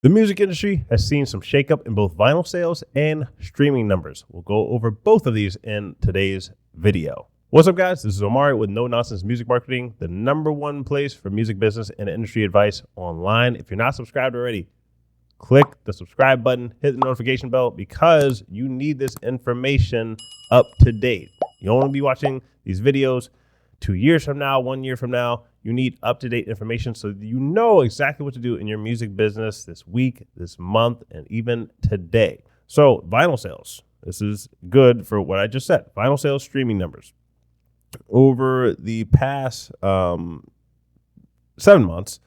The music industry has seen some shakeup in both vinyl sales and streaming numbers. We'll go over both of these in today's video. What's up, guys? This is Omari with No Nonsense Music Marketing, the #1 place for music business and industry advice online. If you're not subscribed already, click the subscribe button, hit the notification bell, because you need this information up to date. You don't want to be watching these videos 2 years from now, 1 year from now. You need up-to-date information so you know exactly what to do in your music business this week, this month, and even today. So vinyl sales. This is good for what I just said. Vinyl sales, streaming numbers. Over the past 7 months,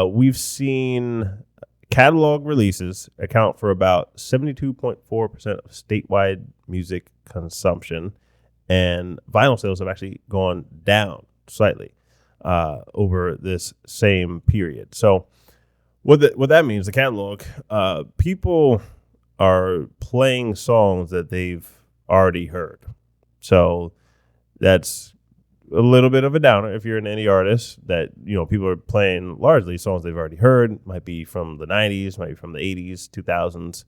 we've seen catalog releases account for about 72.4% of statewide music consumption, and vinyl sales have actually gone down slightly over this same period. So what that means, the catalog, people are playing songs that they've already heard. So that's a little bit of a downer if you're an indie artist, that, you know, people are playing largely songs they've already heard. Might be from the 90s, might be from the 80s, 2000s.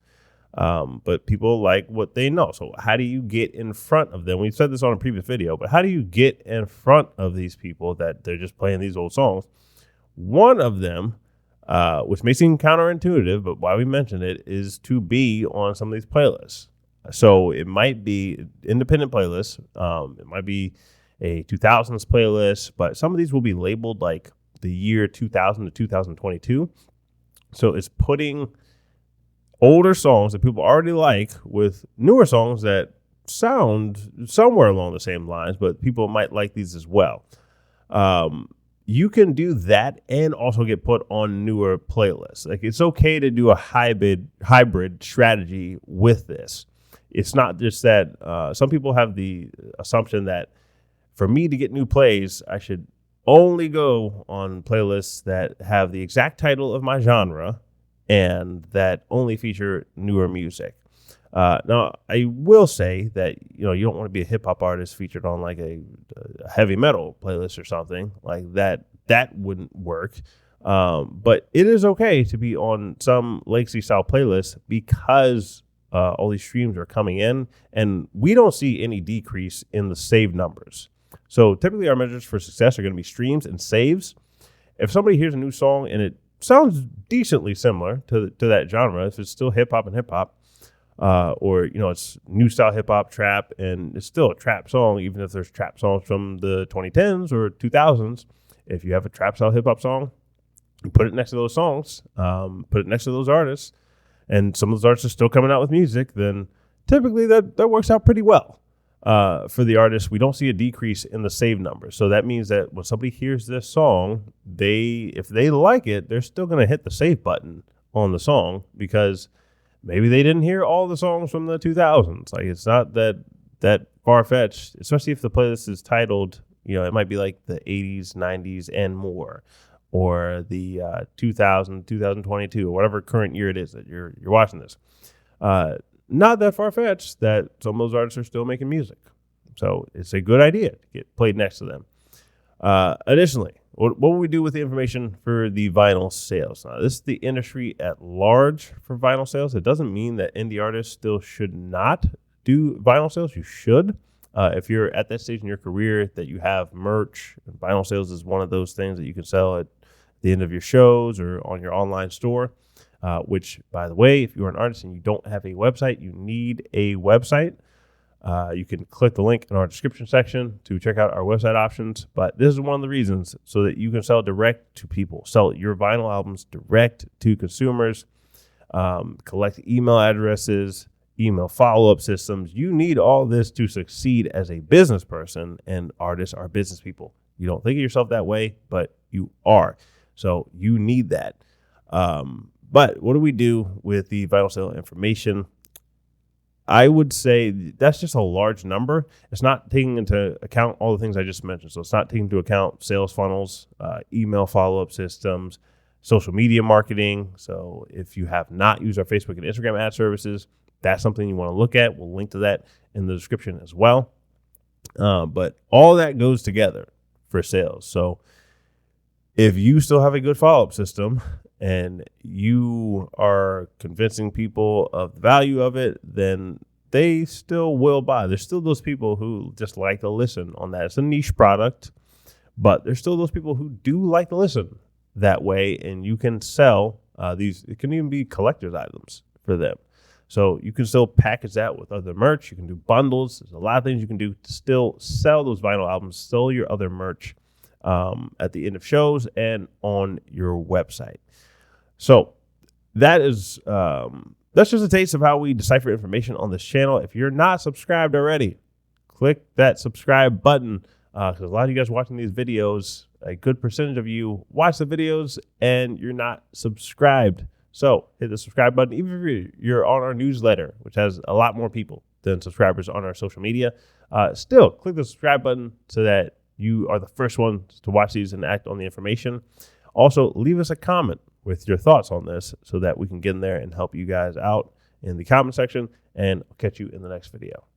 But people like what they know. So how do you get in front of them? We said this on a previous video, but how do you get in front of these people that they're just playing these old songs? One of them, which may seem counterintuitive, but why we mentioned it, is to be on some of these playlists. So it might be independent playlists. It might be a 2000s playlist, but some of these will be labeled like the year 2000 to 2022. So it's putting older songs that people already like with newer songs that sound somewhere along the same lines, but people might like these as well. You can do that and also get put on newer playlists. Like, it's okay to do a hybrid strategy with this. It's not just that some people have the assumption that for me to get new plays, I should only go on playlists that have the exact title of my genre and that only feature newer music. Now, I will say that, you know, you don't want to be a hip hop artist featured on like a heavy metal playlist or something like that. That wouldn't work. But it is okay to be on some legacy style playlists because all these streams are coming in, and we don't see any decrease in the save numbers. So typically our measures for success are going to be streams and saves. If somebody hears a new song and it sounds decently similar to that genre, if it's still hip hop and hip hop, or, you know, it's new style hip hop, trap, and it's still a trap song, even if there's trap songs from the 2010s or 2000s. If you have a trap style hip hop song, you put it next to those songs, put it next to those artists, and some of those artists are still coming out with music, then typically that works out pretty well. For the artists, we don't see a decrease in the save numbers. So that means that when somebody hears this song, if they like it, they're still going to hit the save button on the song, because maybe they didn't hear all the songs from the 2000s. Like, it's not that far-fetched, especially if the playlist is titled, you know, it might be like the 80s, 90s, and more, or the 2000, 2022, or whatever current year it is that you're watching this. Not that far-fetched that some of those artists are still making music. So it's a good idea to get played next to them. Additionally, what will we do with the information for the vinyl sales? Now, this is the industry at large for vinyl sales. It doesn't mean that indie artists still should not do vinyl sales. You should. If you're at that stage in your career that you have merch, vinyl sales is one of those things that you can sell at the end of your shows or on your online store. Which, by the way, if you're an artist and you don't have a website, you need a website. You can click the link in our description section to check out our website options. But this is one of the reasons, so that you can sell direct to people, sell your vinyl albums direct to consumers, collect email addresses, email follow-up systems. You need all this to succeed as a business person, and artists are business people. You don't think of yourself that way, but you are. So you need that. But what do we do with the vinyl sale information? I would say that's just a large number. It's not taking into account all the things I just mentioned. So it's not taking into account sales funnels, email follow-up systems, social media marketing. So if you have not used our Facebook and Instagram ad services, that's something you want to look at. We'll link to that in the description as well. But all that goes together for sales. So if you still have a good follow-up system and you are convincing people of the value of it, then they still will buy. There's still those people who just like to listen on that. It's a niche product, but there's still those people who do like to listen that way, and you can sell these. It can even be collector's items for them. So you can still package that with other merch. You can do bundles. There's a lot of things you can do to still sell those vinyl albums, sell your other merch at the end of shows and on your website. So that is that's just a taste of how we decipher information on this channel. If you're not subscribed already, click that subscribe button because a lot of you guys watching these videos, a good percentage of you watch the videos and you're not subscribed. So hit the subscribe button, even if you're on our newsletter, which has a lot more people than subscribers on our social media. Still, click the subscribe button so that you are the first one to watch these and act on the information. Also, leave us a comment with your thoughts on this so that we can get in there and help you guys out in the comment section. And I'll catch you in the next video.